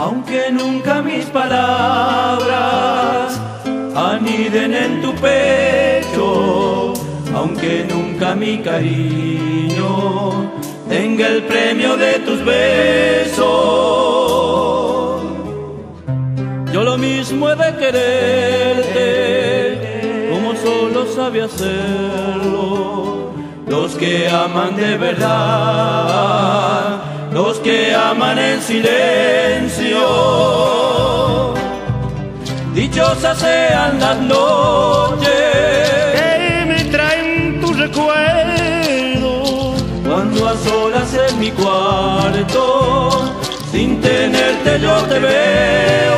Aunque nunca mis palabras aniden en tu pecho, aunque nunca mi cariño tenga el premio de tus besos, yo lo mismo he de quererte como solo sabe hacerlo los que aman de verdad, los que aman en silencio. Dichosas sean las noches que me traen tu recuerdo, cuando a solas en mi cuarto sin tenerte yo te veo,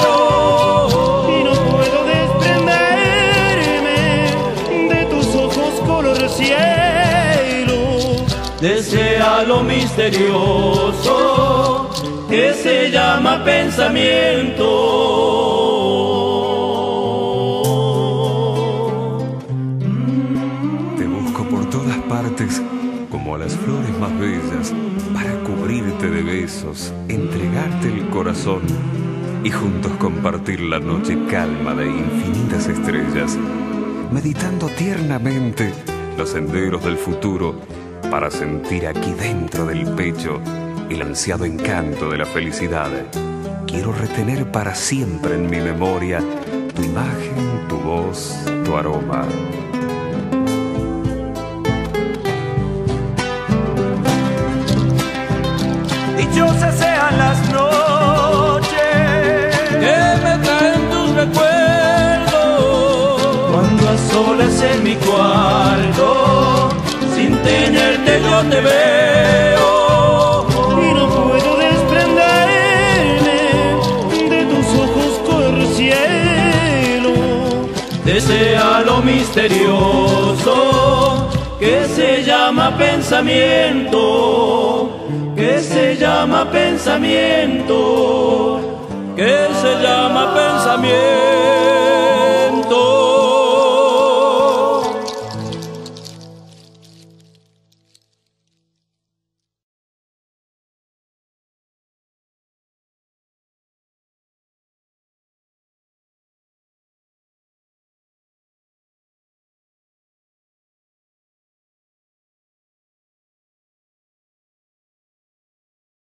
y no puedo desprenderme de tus ojos color cielo. desea lo misterioso que se llama pensamiento. Te busco por todas partes como a las flores más bellas, para cubrirte de besos, entregarte el corazón y juntos compartir la noche calma de infinitas estrellas, meditando tiernamente los senderos del futuro, para sentir aquí dentro del pecho el ansiado encanto de la felicidad. Quiero retener para siempre en mi memoria tu imagen, tu voz, tu aroma. Dichosas sean las noches que me traen tus recuerdos, cuando a solas en mi cuarto sin tenerte yo te veo, Y no puedo desprenderme de tus ojos color cielo. desea lo misterioso que se llama pensamiento, que se llama pensamiento, que se llama pensamiento.